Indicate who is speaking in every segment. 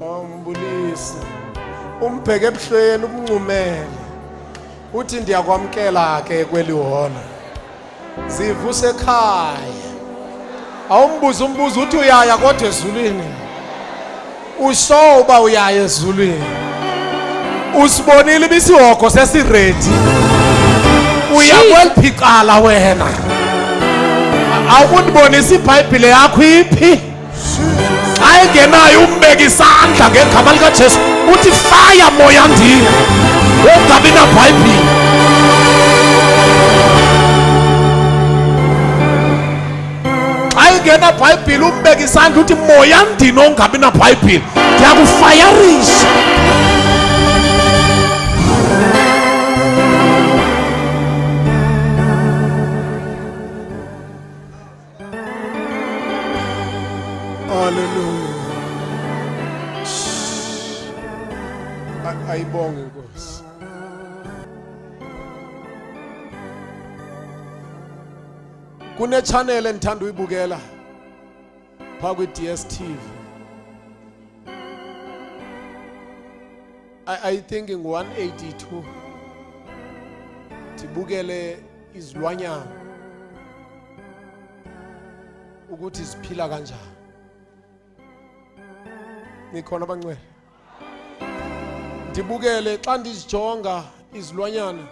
Speaker 1: Mbulisi umbheke ebuhlweni umncumele uthi ndiyakwamkela ke kweliwona zivuse ekhaya awumbuza umbuzo uthi uyaya kodwa ezulwini usho uba uyaya ezulwini usibonile ibisihoko sesiredi uyakweliphi icala wena awukundibonisa iBhayibhile yakho iphi ayingenayo umbeka isandla ngegama likaJesu uthi fire moya ndini ungabi naBhayibhile ayingena Bhayibhile umbeka isandla uthi moya ndini ungabi naBhayibhile ndiyakufayarisha ayibonge Nkosi. Kune channel endithanda uyibukela pha kwi DSTV. I think in 182 tibukele izilwanyana ukuthi siphila kanjani. Nikhona bangcwele ndibukele xa ndizijonga izilwanyana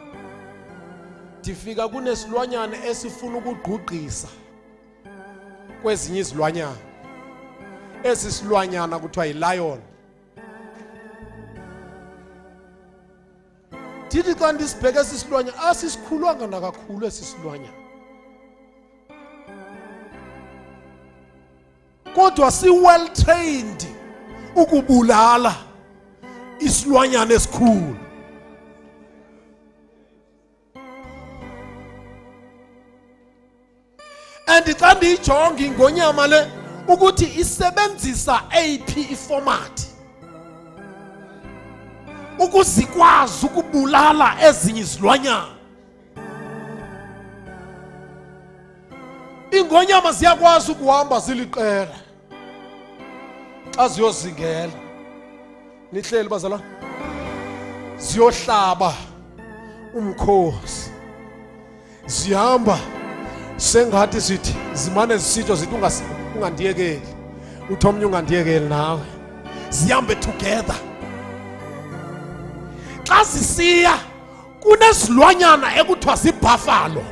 Speaker 1: ndifika kunesilwanyana esifuna ukugqugqisa kwezinye izilwanyana. Esi silwanyana kuthiwa yi-lion. Ndithi xa ndisibheke esi silwanyana asisikhulwanga nakakhulu esi silwanyana kodwa si-well trained ukubulala isilwanyana esikhulu. And xa ndiyijonga ingonyama le ukuthi isebenzisa eyiphi iformat ukuzikwazi ukubulala ezinye izilwanyana. Ingonyama ziyakwazi ukuhamba ziliqela xa ziyozingela. Nihleli bazalwane ziyohlaba umkhosi zihamba sengathi sithi zimane zisitsho zithi ungandiyekeli uthi omnye ungandiyekeli nawe zihambe together. Xa zisiya kunezilwanyana ekuthiwa zibuffalo.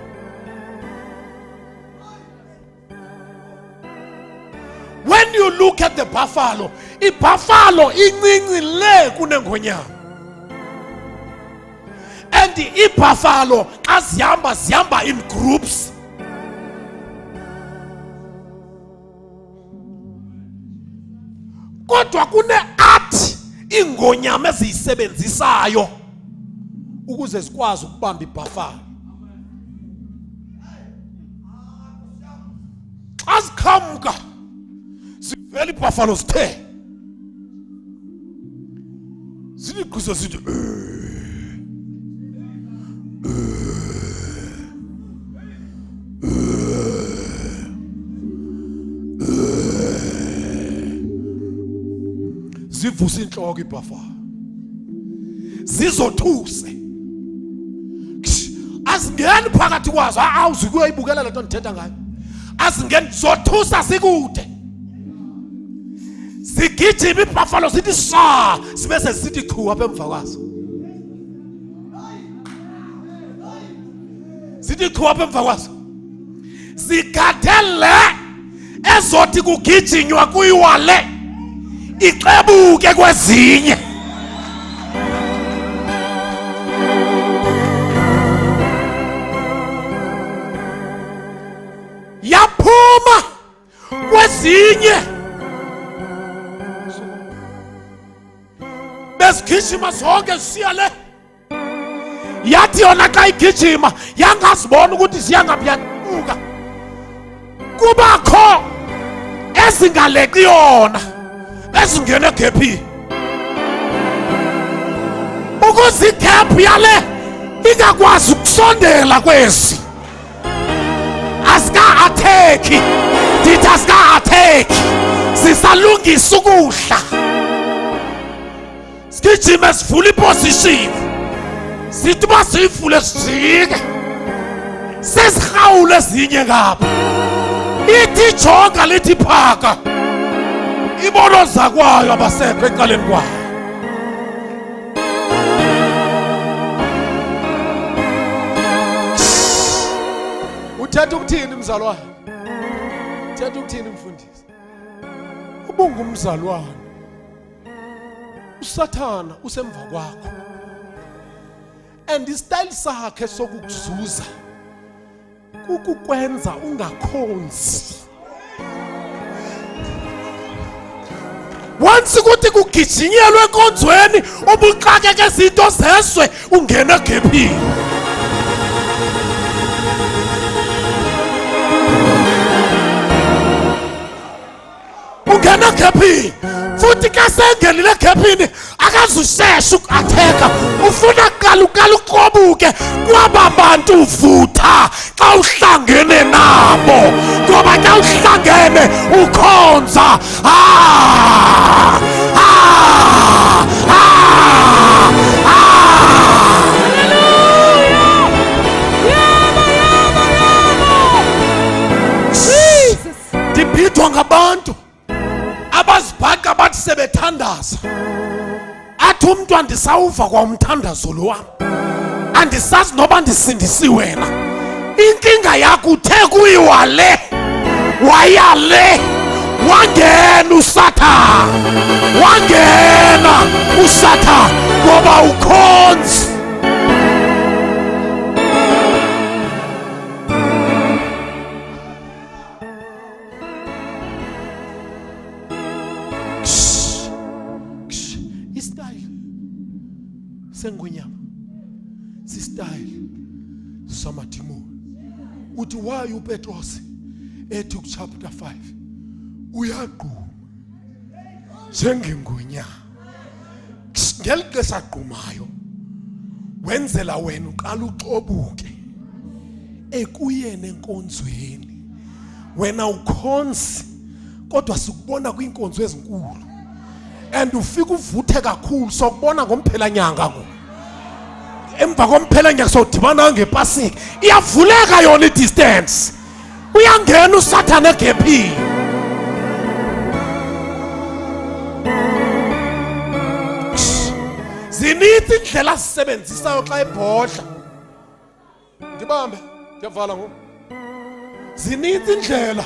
Speaker 1: When you look at the buffalo, ibuffalo incinci le kunengonyama. And ibuffalo xa zihamba in groups. Kodwa kune art ingonyama eziyisebenzisayo ukuze zikwazi ukubamba ibuffalo. Xa zikhamka zivela ibuffalo zithe ziligqisa zithi zivusa inhloko ibuffalo zizothuse azingeni phakathi kwazo awuzikuyibukela lento ndithetha ngayo azingeni zothusa sikude zigijima ibuffalo sithi sa sibe sesithi chu apha emva kwazo sithi chu apha emva kwazo zigadele ezothi kugijinywa kuyiwale ixebuke kwezinye. Yaphuma kwezinye bezigijima zonke zisiya le. Yathi yona xa igijima yangazibona ukuthi siyangaphi yaquka kubakho ezingaleqi yona ezingene gaphi ukuze igap yale ingakwazi ukusondela kwezi asika attack sisalungisa ukudla sijime sivule iposition sithi uba siyivule sijike sesirhawule ezinye ngapha ithi jonga lithi phaka ibono zakwayo abasekho eqaleni kwayo. Uthetha ukuthini mzalwane? Uthetha ukuthini mfundisi? Ubungumzalwane uSathana usemva kwakho and istyle sakhe sokukuzuza ukukwenza ungakhonzi. Once kuthi kugijinyelwe enkonzweni ubuxakeke izinto zeswe ungena egephini. Ungena egephini futhi ke sengenile egephini akazusheshe ukuatheka ufuna kuqala uqobuke kwaba bantu uvutha xa uhlangene nabo ngoba xa uhlangene ukhonza. Ndibhidwa ngabantu abazibhaqa bathi sebethandaza athi umntu andisawuva kwa umthandazo lo wam andisazi noba ndisindisiwe na. Inkinga yakho uthe kuyiwa le waya le wangena uSathane ngoba ukhonzi. Sengwenyama sistyle samadimoni uthi why uPetros ethi chapter 5 uyaqhuma njengengwenyama ngelixesha aqumayo wenzela wena uqala uxobuke ekuyene enkonzweni wena ukhonzi kodwa sikubona kwinkonzo ezinkulu and ufika uvuthe kakhulu sokubona ngomphela nyanga ngo emva komphela nyanga sodibana ngepasika iyavuleka yona idistance uyangena uSathane egephini. Zinitsi indlela sisebenzisayo xa ebhodla ndibambe ndiyavala ngoku. Zinitsi indlela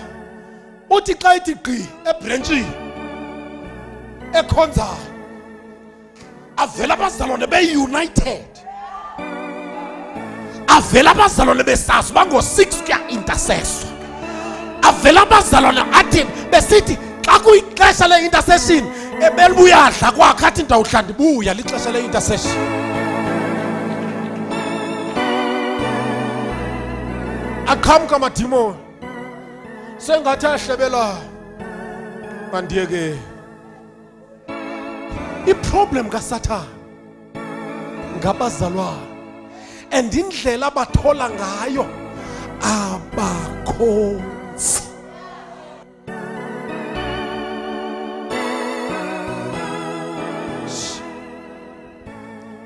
Speaker 1: uthi xa ithi gqi ebranchini ekhonzayo avela abazalwane be-united avela abazalwane besazi bango-6 kuya intercessor avela abazalwane athi besithi xa kuyixesha le-intercession ebelibuyadla kwakhe athi ndawuhla ndibuya lixesha le-intercession. Aqhamuka amadimoni sengathi ahlebelayo mandiyeke. Iproblem kaSathane ngabazalwane and indlela abathola ngayo abakhonzi.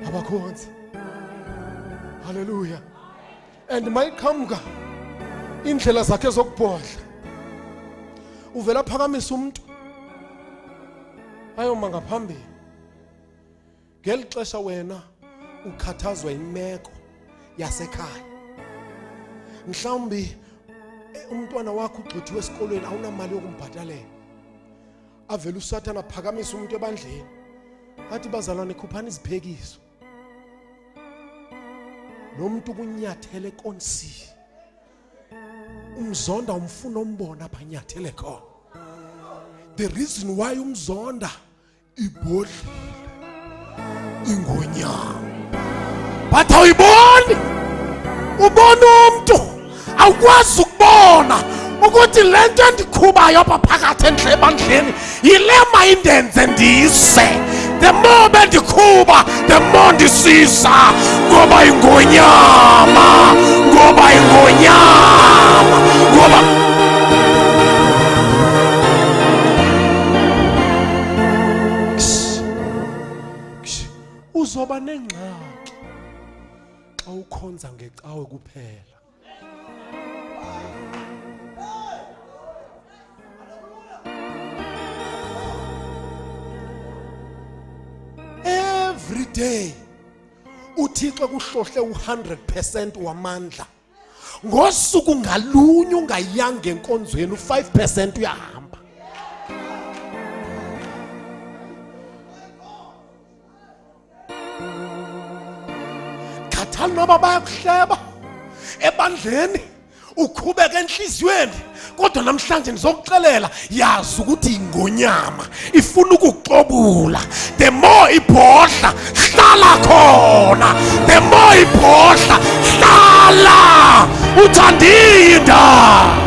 Speaker 1: Abakhonzi. Hallelujah. And mayiqhamuka indlela zakhe zokubhodla uvela phakamisa umuntu ayoma ngaphambili ngelixesha wena ukhathazwa imeko yasekhaya. Mhlawumbi umntwana wakho ugxothiwe esikolweni awunamali yokumbhatalela avela uSathane aphakamisa umuntu ebandleni athi bazalwane khuphani iziphekiso lo muntu kunyathele konsi umzonda umfuna umbona apha nyathele khona. The reason why umzonda ibhodlile ingonyama but awuyiboni ubona umuntu awukwazi ukubona ukuthi lento endikhubayo apha phakathi endle ebandleni yile mayindenze ndise. The more bendikhuba the more ndisisa ngoba ingonyama ngoba uzoba nengxaki xa ukhonza ngecawe kuphela. Every day uThixo kuhlohle u100% wamandla. Ngosuku ngalunye ungayanga enkonzweni u5% uyahamba. Khathali noba bayakuhleba ebandleni ukhubeka enhliziyweni, kodwa namhlanje nizokuxelela yazi ukuthi ingonyama ifuna ukuxobula. The more ibhodla hlala khona, the more ibhodla hlala, uthandida.